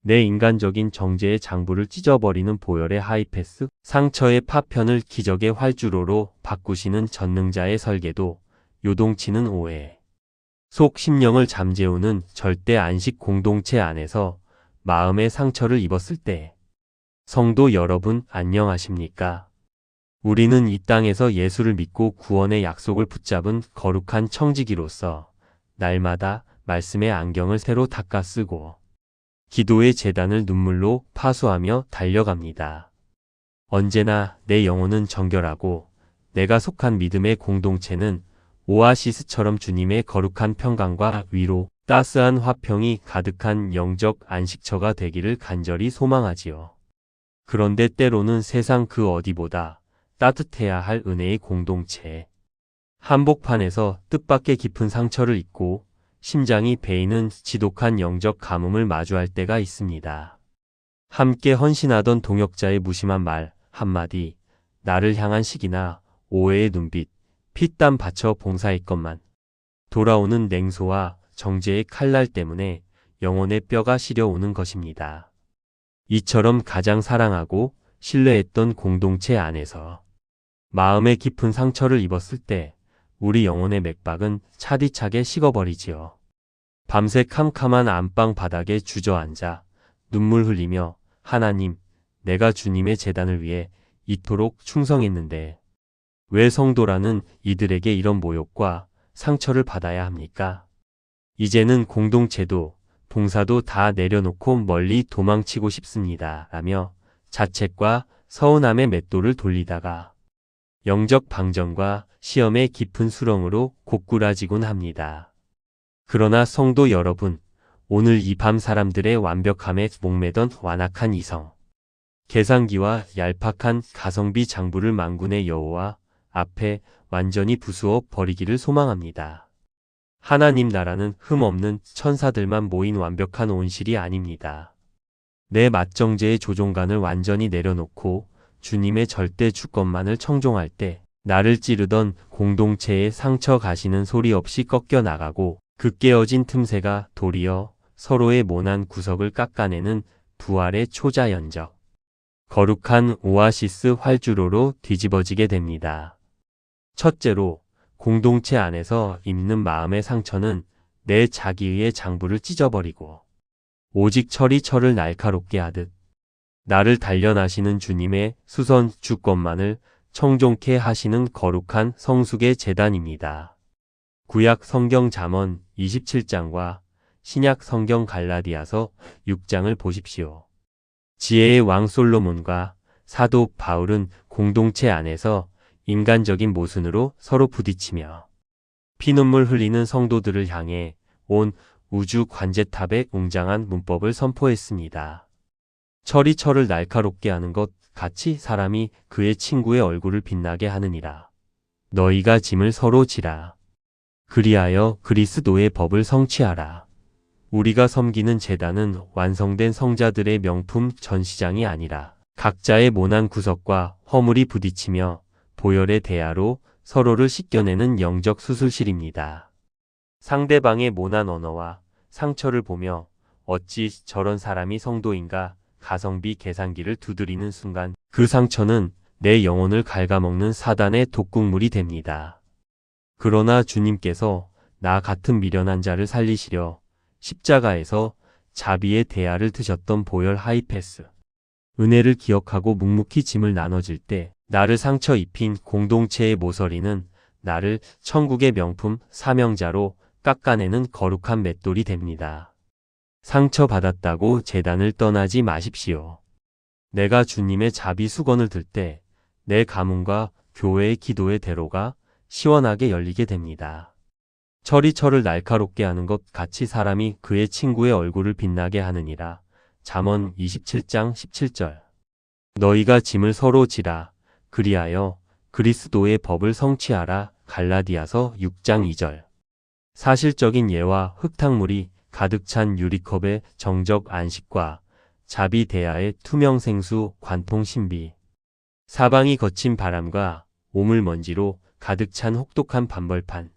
내 인간적인 정제의 장부를 찢어버리는 보혈의 하이패스, 상처의 파편을 기적의 활주로로 바꾸시는 전능자의 설계도, 요동치는 오해, 속 심령을 잠재우는 절대 안식 공동체 안에서 마음의 상처를 입었을 때, 성도 여러분 안녕하십니까? 우리는 이 땅에서 예수를 믿고 구원의 약속을 붙잡은 거룩한 청지기로서 날마다 말씀의 안경을 새로 닦아 쓰고 기도의 제단을 눈물로 파수하며 달려갑니다. 언제나 내 영혼은 정결하고 내가 속한 믿음의 공동체는 오아시스처럼 주님의 거룩한 평강과 위로, 따스한 화평이 가득한 영적 안식처가 되기를 간절히 소망하지요. 그런데 때로는 세상 그 어디보다 따뜻해야 할 은혜의 공동체, 한복판에서 뜻밖의 깊은 상처를 입고 심장이 베이는 지독한 영적 가뭄을 마주할 때가 있습니다. 함께 헌신하던 동역자의 무심한 말 한마디, 나를 향한 시기나 오해의 눈빛, 피땀 바쳐 봉사했건만 돌아오는 냉소와 정죄의 칼날 때문에 영혼의 뼈가 시려오는 것입니다. 이처럼 가장 사랑하고 신뢰했던 공동체 안에서 마음의 깊은 상처를 입었을 때 우리 영혼의 맥박은 차디차게 식어버리지요. 밤새 캄캄한 안방 바닥에 주저앉아 눈물 흘리며 하나님, 내가 주님의 제단을 위해 이토록 충성했는데 왜 성도라는 이들에게 이런 모욕과 상처를 받아야 합니까? 이제는 공동체도 봉사도 다 내려놓고 멀리 도망치고 싶습니다. 라며 자책과 서운함의 맷돌을 돌리다가 영적 방전과 시험의 깊은 수렁으로 고꾸라지곤 합니다. 그러나 성도 여러분, 오늘 이 밤 사람들의 완벽함에 목매던 완악한 이성, 계산기와 얄팍한 가성비 장부를 만군의 여호와 앞에 완전히 부수어 버리기를 소망합니다. 하나님 나라는 흠없는 천사들만 모인 완벽한 온실이 아닙니다. 내 맛정제의 조종간을 완전히 내려놓고 주님의 절대 주권만을 청종할 때 나를 찌르던 공동체의 상처 가시는 소리 없이 꺾여 나가고 그 깨어진 틈새가 도리어 서로의 모난 구석을 깎아내는 부활의 초자연적, 거룩한 오아시스 활주로로 뒤집어지게 됩니다. 첫째로, 공동체 안에서 입는 마음의 상처는 내 자기의 장부를 찢어버리고 오직 철을 날카롭게 하듯 나를 단련하시는 주님의 수선 주권만을 청종케 하시는 거룩한 성숙의 제단입니다. 구약 성경 잠언 27장과 신약 성경 갈라디아서 6장을 보십시오. 지혜의 왕 솔로몬과 사도 바울은 공동체 안에서 인간적인 모순으로 서로 부딪히며 피눈물 흘리는 성도들을 향해 온 우주 관제탑의 웅장한 문법을 선포했습니다. 철을 날카롭게 하는 것 같이 사람이 그의 친구의 얼굴을 빛나게 하느니라. 너희가 짐을 서로 지라. 그리하여 그리스도의 법을 성취하라. 우리가 섬기는 제단은 완성된 성자들의 명품 전시장이 아니라 각자의 모난 구석과 허물이 부딪히며 보혈의 대야로 서로를 씻겨내는 영적 수술실입니다. 상대방의 모난 언어와 상처를 보며 어찌 저런 사람이 성도인가 가성비 계산기를 두드리는 순간 그 상처는 내 영혼을 갉아먹는 사단의 독극물이 됩니다. 그러나 주님께서 나 같은 미련한 자를 살리시려 십자가에서 자비의 대야를 드셨던 보혈 하이패스, 은혜를 기억하고 묵묵히 짐을 나눠질 때 나를 상처 입힌 공동체의 모서리는 나를 천국의 명품 사명자로 깎아내는 거룩한 맷돌이 됩니다. 상처받았다고 제단을 떠나지 마십시오. 내가 주님의 자비 수건을 들 때 내 가문과 교회의 기도의 대로가 시원하게 열리게 됩니다. 철을 날카롭게 하는 것 같이 사람이 그의 친구의 얼굴을 빛나게 하느니라. 잠언 27장 17절. 너희가 짐을 서로 지라. 그리하여 그리스도의 법을 성취하라. 갈라디아서 6장 2절. 사실적인 예와 흙탕물이 가득 찬 유리컵의 정적 안식과 자비 대야의 투명 생수 관통 신비, 사방이 거친 바람과 오물먼지로 가득 찬 혹독한 반벌판,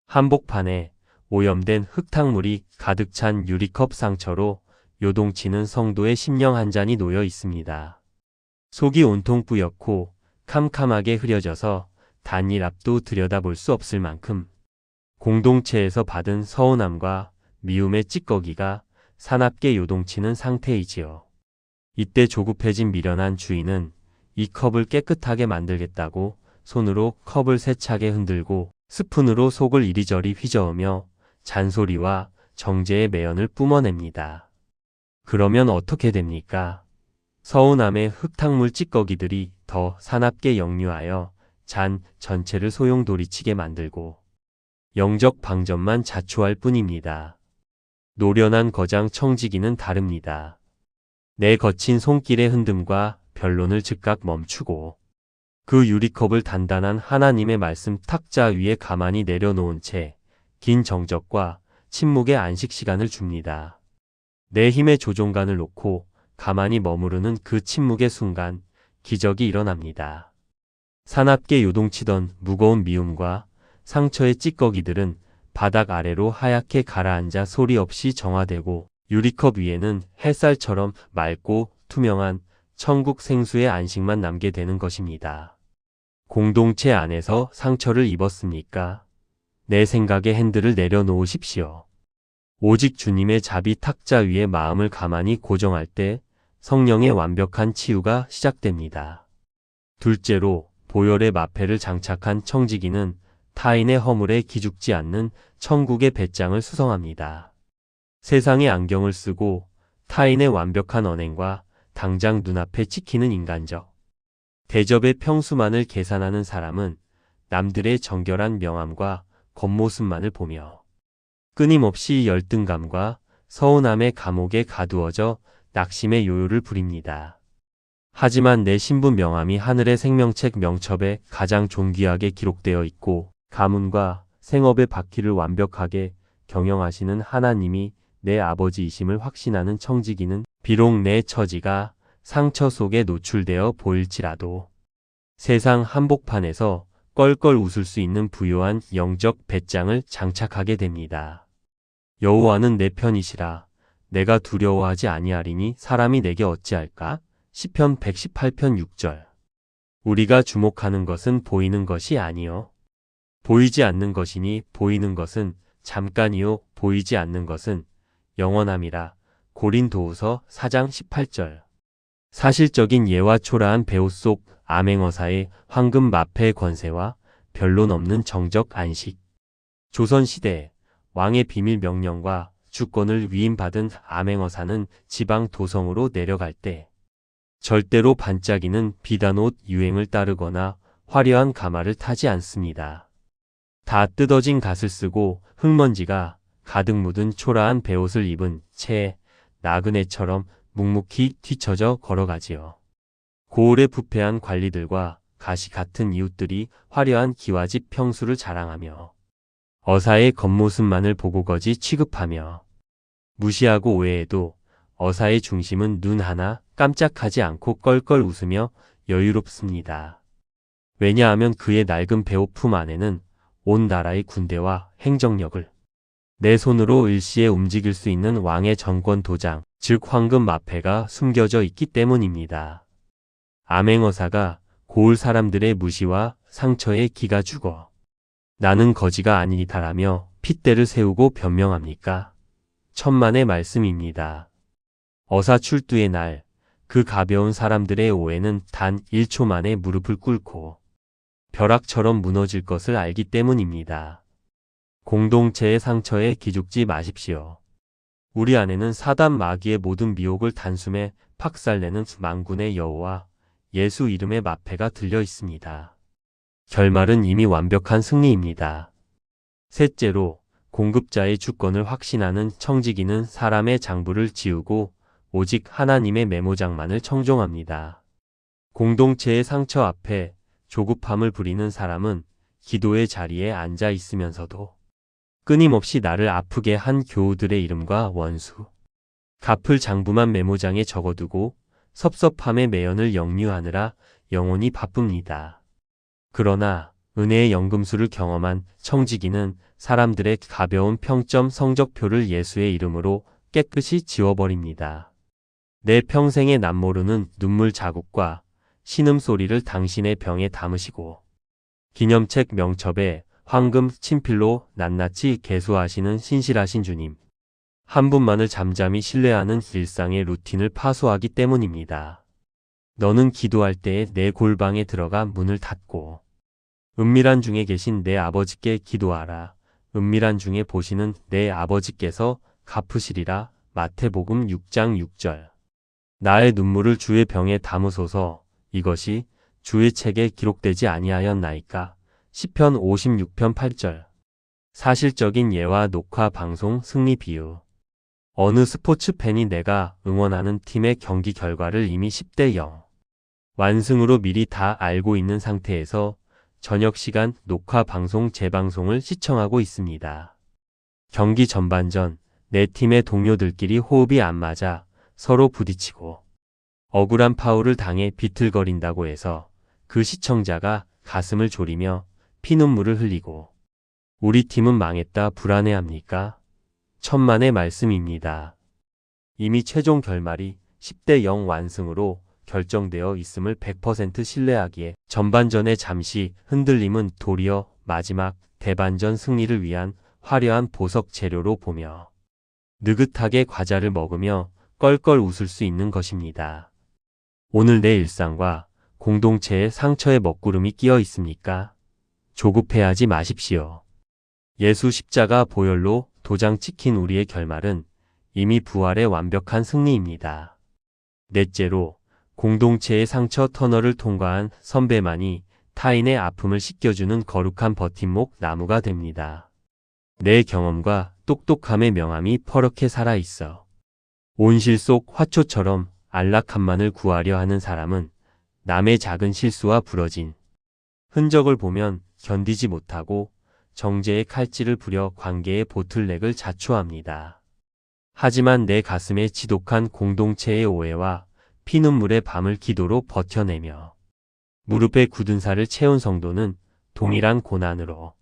한복판에 오염된 흙탕물이 가득 찬 유리컵 상처로 요동치는 성도의 심령 한 잔이 놓여 있습니다. 속이 온통 뿌옇고 캄캄하게 흐려져서 단일 앞도 들여다볼 수 없을 만큼 공동체에서 받은 서운함과 미움의 찌꺼기가 사납게 요동치는 상태이지요. 이때 조급해진 미련한 주인은 이 컵을 깨끗하게 만들겠다고 손으로 컵을 세차게 흔들고 스푼으로 속을 이리저리 휘저으며 잔소리와 정죄의 매연을 뿜어냅니다. 그러면 어떻게 됩니까? 서운함의 흙탕물 찌꺼기들이 더 사납게 역류하여 잔 전체를 소용돌이치게 만들고 영적 방전만 자초할 뿐입니다. 노련한 거장 청지기는 다릅니다. 내 거친 손길의 흔듦과 변론을 즉각 멈추고 그 유리컵을 단단한 하나님의 말씀 탁자 위에 가만히 내려놓은 채 긴 정적과 침묵의 안식 시간을 줍니다. 내 힘의 조종간을 놓고 가만히 머무르는 그 침묵의 순간 기적이 일어납니다. 사납게 요동치던 무거운 미움과 상처의 찌꺼기들은 바닥 아래로 하얗게 가라앉아 소리 없이 정화되고 유리컵 위에는 햇살처럼 맑고 투명한 천국 생수의 안식만 남게 되는 것입니다. 공동체 안에서 상처를 입었습니까? 내 생각의 핸들을 내려놓으십시오. 오직 주님의 자비 탁자 위에 마음을 가만히 고정할 때 성령의 완벽한 치유가 시작됩니다. 둘째로 보혈의 마패를 장착한 청지기는 타인의 허물에 기죽지 않는 천국의 배짱을 수성합니다. 세상의 안경을 쓰고 타인의 완벽한 언행과 당장 눈앞에 찍히는 인간적 대접의 평수만을 계산하는 사람은 남들의 정결한 명함과 겉모습만을 보며 끊임없이 열등감과 서운함의 감옥에 가두어져 낙심의 요요를 부립니다. 하지만 내 신분 명함이 하늘의 생명책 명첩에 가장 존귀하게 기록되어 있고 가문과 생업의 바퀴를 완벽하게 경영하시는 하나님이 내 아버지이심을 확신하는 청지기는 비록 내 처지가 상처 속에 노출되어 보일지라도 세상 한복판에서 껄껄 웃을 수 있는 부요한 영적 배짱을 장착하게 됩니다. 여호와는 내 편이시라. 내가 두려워하지 아니하리니 사람이 내게 어찌할까? 시편 118편 6절. 우리가 주목하는 것은 보이는 것이 아니요 보이지 않는 것이니 보이는 것은 잠깐이요 보이지 않는 것은 영원함이라. 고린도후서 4장 18절. 사실적인 예와 초라한 배후 속 암행어사의 황금 마패의 권세와 변론 없는 정적 안식. 조선시대 왕의 비밀 명령과 주권을 위임받은 암행어사는 지방 도성으로 내려갈 때 절대로 반짝이는 비단옷 유행을 따르거나 화려한 가마를 타지 않습니다. 다 뜯어진 갓을 쓰고 흙먼지가 가득 묻은 초라한 베옷을 입은 채 나그네처럼 묵묵히 뒤처져 걸어가지요. 고을의 부패한 관리들과 가시 같은 이웃들이 화려한 기와집 평수를 자랑하며 어사의 겉모습만을 보고 거지 취급하며 무시하고 오해해도 어사의 중심은 눈 하나 깜짝하지 않고 껄껄 웃으며 여유롭습니다. 왜냐하면 그의 낡은 배고픔 안에는 온 나라의 군대와 행정력을 내 손으로 일시에 움직일 수 있는 왕의 정권 도장, 즉 황금 마패가 숨겨져 있기 때문입니다. 암행어사가 고을 사람들의 무시와 상처에 기가 죽어 나는 거지가 아니다라며 핏대를 세우고 변명합니까? 천만의 말씀입니다. 어사 출두의 날, 그 가벼운 사람들의 오해는 단 1초 만에 무릎을 꿇고 벼락처럼 무너질 것을 알기 때문입니다. 공동체의 상처에 기죽지 마십시오. 우리 안에는 사단 마귀의 모든 미혹을 단숨에 박살내는 만군의 여호와 예수 이름의 마패가 들려 있습니다. 결말은 이미 완벽한 승리입니다. 셋째로 공급자의 주권을 확신하는 청지기는 사람의 장부를 지우고 오직 하나님의 메모장만을 청종합니다. 공동체의 상처 앞에 조급함을 부리는 사람은 기도의 자리에 앉아 있으면서도 끊임없이 나를 아프게 한 교우들의 이름과 원수, 갚을 장부만 메모장에 적어두고 섭섭함의 매연을 역류하느라 영혼이 바쁩니다. 그러나 은혜의 연금술을 경험한 청지기는 사람들의 가벼운 평점 성적표를 예수의 이름으로 깨끗이 지워버립니다. 내 평생의 남모르는 눈물 자국과 신음소리를 당신의 병에 담으시고 기념책 명첩에 황금 친필로 낱낱이 계수하시는 신실하신 주님. 한 분만을 잠잠히 신뢰하는 일상의 루틴을 파소하기 때문입니다. 너는 기도할 때에 내 골방에 들어가 문을 닫고 은밀한 중에 계신 내 아버지께 기도하라. 은밀한 중에 보시는 내 아버지께서 갚으시리라. 마태복음 6장 6절. 나의 눈물을 주의 병에 담으소서. 이것이 주의 책에 기록되지 아니하였나이까. 시편 56편 8절. 사실적인 예와 녹화 방송 승리 비유. 어느 스포츠 팬이 내가 응원하는 팀의 경기 결과를 이미 10대 0 완승으로 미리 다 알고 있는 상태에서 저녁 시간 녹화 방송 재방송을 시청하고 있습니다. 경기 전반전 내 팀의 동료들끼리 호흡이 안 맞아 서로 부딪히고 억울한 파울을 당해 비틀거린다고 해서 그 시청자가 가슴을 졸이며 피눈물을 흘리고 우리 팀은 망했다 불안해합니까? 천만의 말씀입니다. 이미 최종 결말이 10대 0 완승으로 결정되어 있음을 100% 신뢰하기에 전반전의 잠시 흔들림은 도리어 마지막 대반전 승리를 위한 화려한 보석 재료로 보며 느긋하게 과자를 먹으며 껄껄 웃을 수 있는 것입니다. 오늘 내 일상과 공동체의 상처에 먹구름이 끼어 있습니까? 조급해하지 마십시오. 예수 십자가 보혈로 도장 찍힌 우리의 결말은 이미 부활의 완벽한 승리입니다. 넷째로 공동체의 상처 터널을 통과한 선배만이 타인의 아픔을 씻겨주는 거룩한 버팀목 나무가 됩니다. 내 경험과 똑똑함의 명암이 퍼렇게 살아있어 온실 속 화초처럼 안락함만을 구하려 하는 사람은 남의 작은 실수와 부러진 흔적을 보면 견디지 못하고 정죄의 칼질을 부려 관계의 보틀넥을 자초합니다. 하지만 내 가슴에 지독한 공동체의 오해와 피눈물의 밤을 기도로 버텨내며 무릎에 굳은 살을 채운 성도는 동일한 고난으로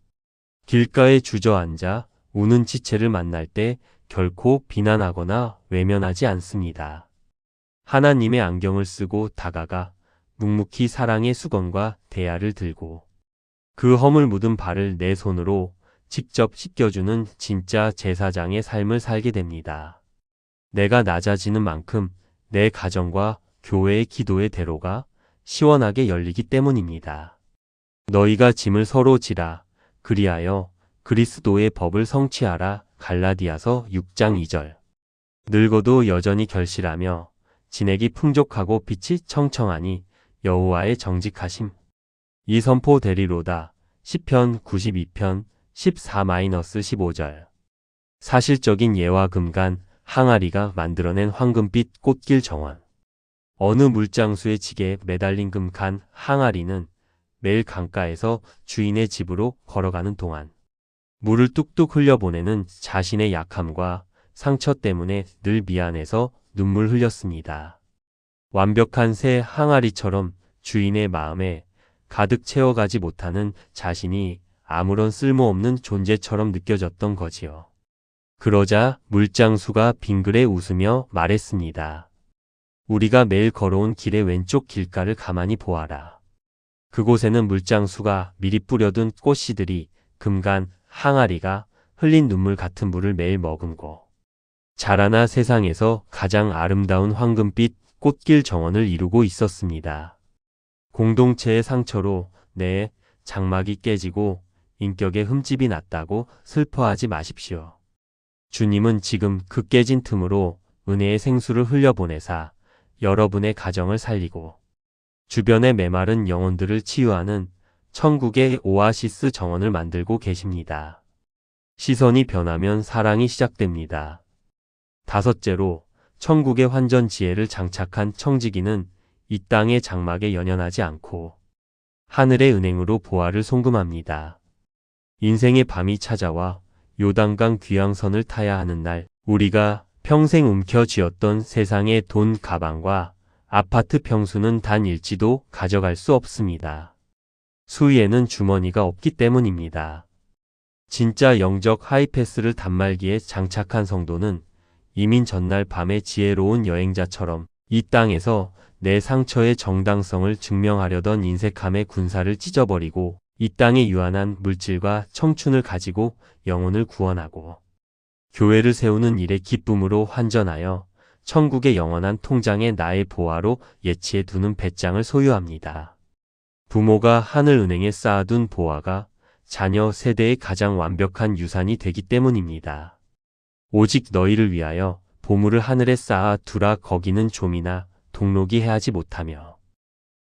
길가에 주저앉아 우는 지체를 만날 때 결코 비난하거나 외면하지 않습니다. 하나님의 안경을 쓰고 다가가 묵묵히 사랑의 수건과 대야를 들고 그 허물 묻은 발을 내 손으로 직접 씻겨주는 진짜 제사장의 삶을 살게 됩니다. 내가 낮아지는 만큼 내 가정과 교회의 기도의 대로가 시원하게 열리기 때문입니다. 너희가 짐을 서로 지라. 그리하여 그리스도의 법을 성취하라. 갈라디아서 6장 2절. 늙어도 여전히 결실하며 진액이 풍족하고 빛이 청청하니 여호와의 정직하심. 이 선포 되리로다. 시편 92편 14-15절. 사실적인 예와 금간 항아리가 만들어낸 황금빛 꽃길 정원. 어느 물장수의 지게에 매달린 금간 항아리는 매일 강가에서 주인의 집으로 걸어가는 동안 물을 뚝뚝 흘려보내는 자신의 약함과 상처 때문에 늘 미안해서 눈물 흘렸습니다. 완벽한 새 항아리처럼 주인의 마음에 가득 채워가지 못하는 자신이 아무런 쓸모없는 존재처럼 느껴졌던 거지요. 그러자 물장수가 빙그레 웃으며 말했습니다. 우리가 매일 걸어온 길의 왼쪽 길가를 가만히 보아라. 그곳에는 물장수가 미리 뿌려둔 꽃씨들이 금간 항아리가 흘린 눈물 같은 물을 매일 머금고 자라나 세상에서 가장 아름다운 황금빛 꽃길 정원을 이루고 있었습니다. 공동체의 상처로 내 장막이 깨지고 인격에 흠집이 났다고 슬퍼하지 마십시오. 주님은 지금 그 깨진 틈으로 은혜의 생수를 흘려보내사 여러분의 가정을 살리고 주변의 메마른 영혼들을 치유하는 천국의 오아시스 정원을 만들고 계십니다. 시선이 변하면 사랑이 시작됩니다. 다섯째로 천국의 환전 지혜를 장착한 청지기는 이 땅의 장막에 연연하지 않고 하늘의 은행으로 보화를 송금합니다. 인생의 밤이 찾아와 요단강 귀향선을 타야 하는 날 우리가 평생 움켜쥐었던 세상의 돈 가방과 아파트 평수는 단 일지도 가져갈 수 없습니다. 수위에는 주머니가 없기 때문입니다. 진짜 영적 하이패스를 단말기에 장착한 성도는 이민 전날 밤의 지혜로운 여행자처럼 이 땅에서 내 상처의 정당성을 증명하려던 인색함의 군사를 찢어버리고 이 땅에 유한한 물질과 청춘을 가지고 영혼을 구원하고 교회를 세우는 일의 기쁨으로 환전하여 천국의 영원한 통장에 나의 보화로 예치해 두는 배짱을 소유합니다. 부모가 하늘은행에 쌓아둔 보화가 자녀 세대의 가장 완벽한 유산이 되기 때문입니다. 오직 너희를 위하여 보물을 하늘에 쌓아 두라. 거기는 좀이나 동록이 해하지 못하며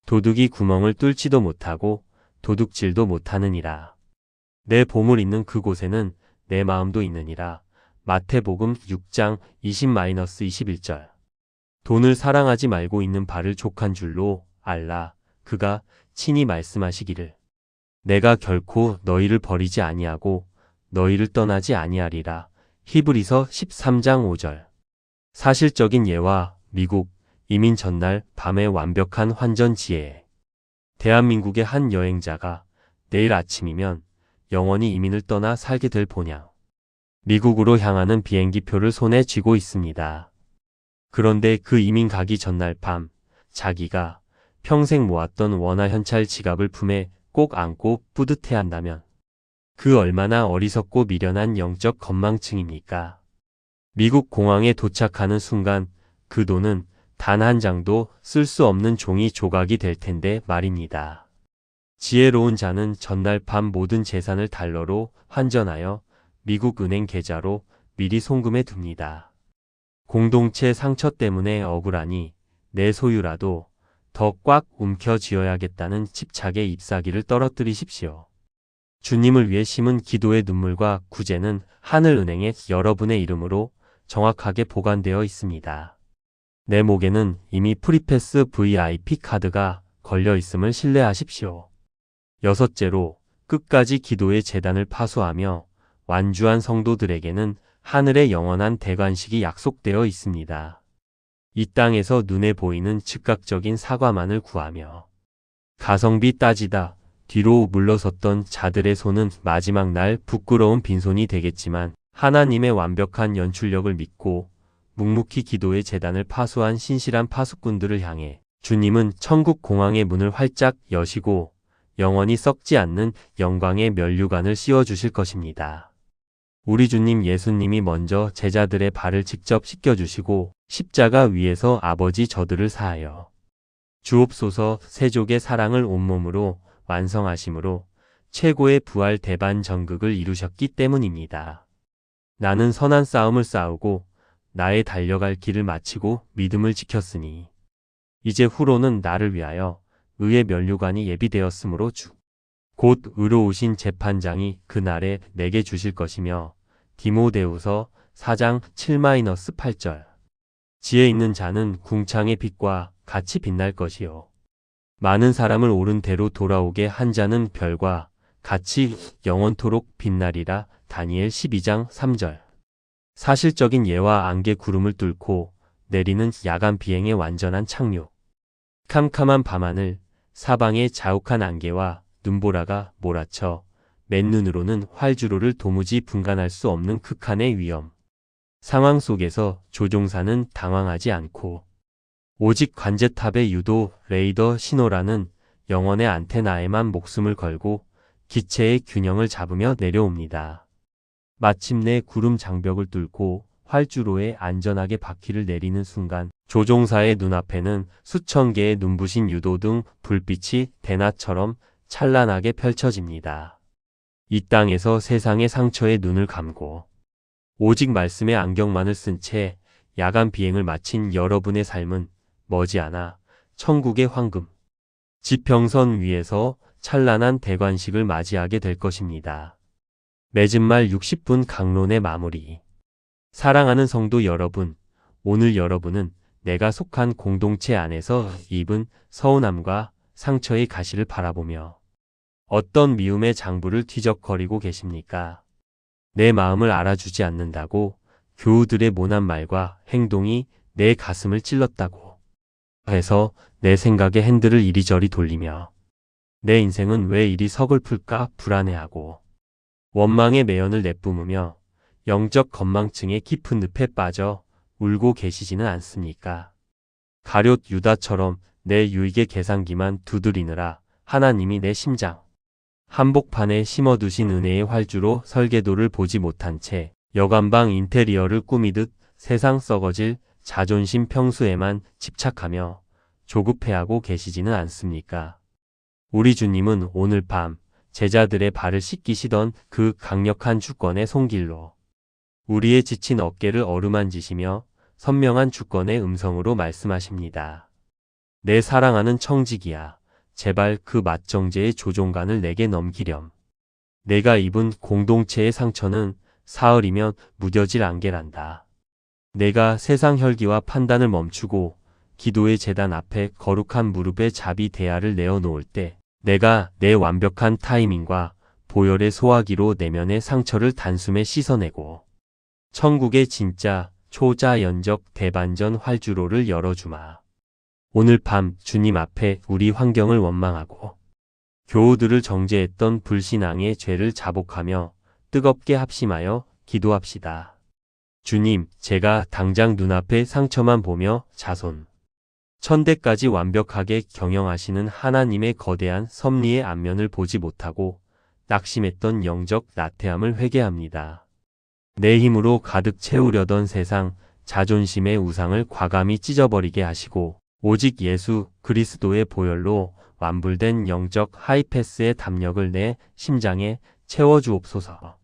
도둑이 구멍을 뚫지도 못하고 도둑질도 못하느니라. 내 보물 있는 그곳에는 내 마음도 있느니라. 마태복음 6장 20-21절. 돈을 사랑하지 말고 있는 바를 족한 줄로 알라. 그가 친히 말씀하시기를 내가 결코 너희를 버리지 아니하고 너희를 떠나지 아니하리라. 히브리서 13장 5절. 사실적인 예와 미국 이민 전날 밤의 완벽한 환전 지혜. 대한민국의 한 여행자가 내일 아침이면 영원히 이민을 떠나 살게 될 본향. 미국으로 향하는 비행기표를 손에 쥐고 있습니다. 그런데 그 이민 가기 전날 밤 자기가 평생 모았던 원화 현찰 지갑을 품에 꼭 안고 뿌듯해한다면 그 얼마나 어리석고 미련한 영적 건망증입니까? 미국 공항에 도착하는 순간 그 돈은 단 한 장도 쓸 수 없는 종이 조각이 될 텐데 말입니다. 지혜로운 자는 전날 밤 모든 재산을 달러로 환전하여 미국 은행 계좌로 미리 송금해 둡니다. 공동체 상처 때문에 억울하니 내 소유라도 더 꽉 움켜쥐어야겠다는 집착의 잎사귀를 떨어뜨리십시오. 주님을 위해 심은 기도의 눈물과 구제는 하늘은행에 여러분의 이름으로 정확하게 보관되어 있습니다. 내 목에는 이미 프리패스 VIP 카드가 걸려 있음을 신뢰하십시오. 여섯째로 끝까지 기도의 제단을 파수하며 완주한 성도들에게는 하늘의 영원한 대관식이 약속되어 있습니다. 이 땅에서 눈에 보이는 즉각적인 사과만을 구하며 가성비 따지다 뒤로 물러섰던 자들의 손은 마지막 날 부끄러운 빈손이 되겠지만 하나님의 완벽한 연출력을 믿고 묵묵히 기도의 제단을 파수한 신실한 파수꾼들을 향해 주님은 천국 공항의 문을 활짝 여시고 영원히 썩지 않는 영광의 면류관을 씌워주실 것입니다. 우리 주님 예수님이 먼저 제자들의 발을 직접 씻겨주시고 십자가 위에서 아버지 저들을 사하여 주옵소서 세족의 사랑을 온몸으로 완성하심으로 최고의 부활 대반 전극을 이루셨기 때문입니다. 나는 선한 싸움을 싸우고 나의 달려갈 길을 마치고 믿음을 지켰으니 이제 후로는 나를 위하여 의의 면류관이 예비되었으므로 곧 의로우신 재판장이 그날에 내게 주실 것이며 디모데후서 4장 7-8절. 지혜 있는 자는 궁창의 빛과 같이 빛날 것이요 많은 사람을 옳은 대로 돌아오게 한 자는 별과 같이 영원토록 빛나리라. 다니엘 12장 3절. 사실적인 예와 안개 구름을 뚫고 내리는 야간 비행의 완전한 착륙. 캄캄한 밤하늘, 사방에 자욱한 안개와 눈보라가 몰아쳐 맨눈으로는 활주로를 도무지 분간할 수 없는 극한의 위험. 상황 속에서 조종사는 당황하지 않고 오직 관제탑의 유도 레이더 신호라는 영혼의 안테나에만 목숨을 걸고 기체의 균형을 잡으며 내려옵니다. 마침내 구름 장벽을 뚫고 활주로에 안전하게 바퀴를 내리는 순간 조종사의 눈앞에는 수천 개의 눈부신 유도등 불빛이 대낮처럼 찬란하게 펼쳐집니다. 이 땅에서 세상의 상처에 눈을 감고 오직 말씀의 안경만을 쓴 채 야간 비행을 마친 여러분의 삶은 머지않아 천국의 황금 지평선 위에서 찬란한 대관식을 맞이하게 될 것입니다. 맺은 말 60분 강론의 마무리. 사랑하는 성도 여러분, 오늘 여러분은 내가 속한 공동체 안에서 입은 서운함과 상처의 가시를 바라보며 어떤 미움의 장부를 뒤적거리고 계십니까? 내 마음을 알아주지 않는다고 교우들의 모난 말과 행동이 내 가슴을 찔렀다고 해서 내 생각의 핸들을 이리저리 돌리며 내 인생은 왜 이리 서글플까 불안해하고 원망의 매연을 내뿜으며 영적 건망증의 깊은 늪에 빠져 울고 계시지는 않습니까? 가룟 유다처럼 내 유익의 계산기만 두드리느라 하나님이 내 심장 한복판에 심어두신 은혜의 활주로 설계도를 보지 못한 채 여관방 인테리어를 꾸미듯 세상 썩어질 자존심 평수에만 집착하며 조급해하고 계시지는 않습니까? 우리 주님은 오늘 밤 제자들의 발을 씻기시던 그 강력한 주권의 손길로 우리의 지친 어깨를 어루만지시며 선명한 주권의 음성으로 말씀하십니다. 내 사랑하는 청지기야, 제발 그 맏정제의 조종간을 내게 넘기렴. 내가 입은 공동체의 상처는 사흘이면 무뎌질 안개란다. 내가 세상 혈기와 판단을 멈추고 기도의 제단 앞에 거룩한 무릎에 자비 대야를 내어놓을 때 내가 내 완벽한 타이밍과 보혈의 소화기로 내면의 상처를 단숨에 씻어내고 천국의 진짜 초자연적 대반전 활주로를 열어주마. 오늘 밤 주님 앞에 우리 환경을 원망하고 교우들을 정죄했던 불신앙의 죄를 자복하며 뜨겁게 합심하여 기도합시다. 주님, 제가 당장 눈앞의 상처만 보며 자손 천대까지 완벽하게 경영하시는 하나님의 거대한 섭리의 안면을 보지 못하고 낙심했던 영적 나태함을 회개합니다. 내 힘으로 가득 채우려던 세상 자존심의 우상을 과감히 찢어버리게 하시고 오직 예수 그리스도의 보혈로 완불된 영적 하이패스의 담력을 내 심장에 채워주옵소서.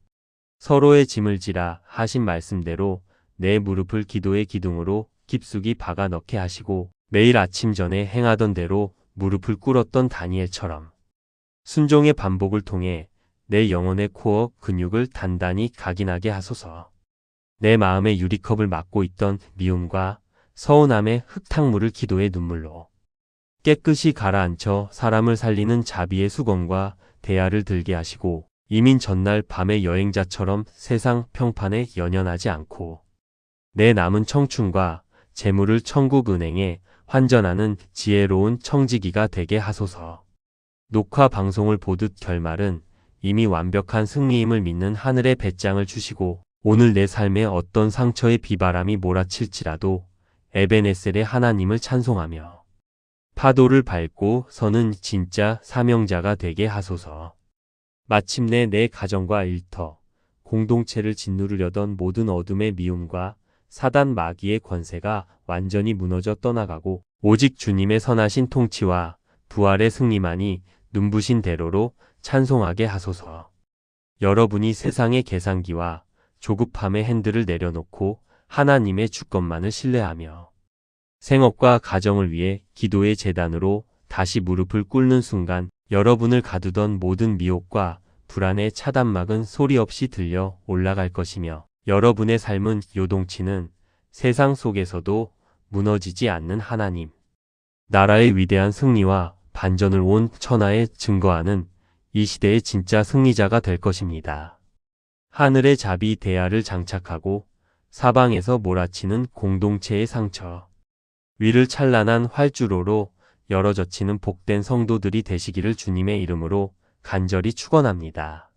서로의 짐을 지라 하신 말씀대로 내 무릎을 기도의 기둥으로 깊숙이 박아 넣게 하시고 매일 아침 전에 행하던 대로 무릎을 꿇었던 다니엘처럼 순종의 반복을 통해 내 영혼의 코어 근육을 단단히 각인하게 하소서. 내 마음의 유리컵을 막고 있던 미움과 서운함의 흙탕물을 기도의 눈물로 깨끗이 가라앉혀 사람을 살리는 자비의 수건과 대야를 들게 하시고 이민 전날 밤의 여행자처럼 세상 평판에 연연하지 않고 내 남은 청춘과 재물을 천국 은행에 환전하는 지혜로운 청지기가 되게 하소서. 녹화 방송을 보듯 결말은 이미 완벽한 승리임을 믿는 하늘의 배짱을 주시고 오늘 내 삶에 어떤 상처의 비바람이 몰아칠지라도 에베네셀의 하나님을 찬송하며 파도를 밟고 서는 진짜 사명자가 되게 하소서. 마침내 내 가정과 일터, 공동체를 짓누르려던 모든 어둠의 미움과 사단 마귀의 권세가 완전히 무너져 떠나가고 오직 주님의 선하신 통치와 부활의 승리만이 눈부신 대로로 찬송하게 하소서. 여러분이 세상의 계산기와 조급함의 핸들을 내려놓고 하나님의 주권만을 신뢰하며 생업과 가정을 위해 기도의 제단으로 다시 무릎을 꿇는 순간 여러분을 가두던 모든 미혹과 불안의 차단막은 소리 없이 들려 올라갈 것이며 여러분의 삶은 요동치는 세상 속에서도 무너지지 않는 하나님 나라의 위대한 승리와 반전을 온 천하에 증거하는 이 시대의 진짜 승리자가 될 것입니다. 하늘의 자비 대야를 장착하고 사방에서 몰아치는 공동체의 상처 위를 찬란한 활주로로 열어젖히는 복된 성도들이 되시기를 주님의 이름으로 간절히 축원합니다.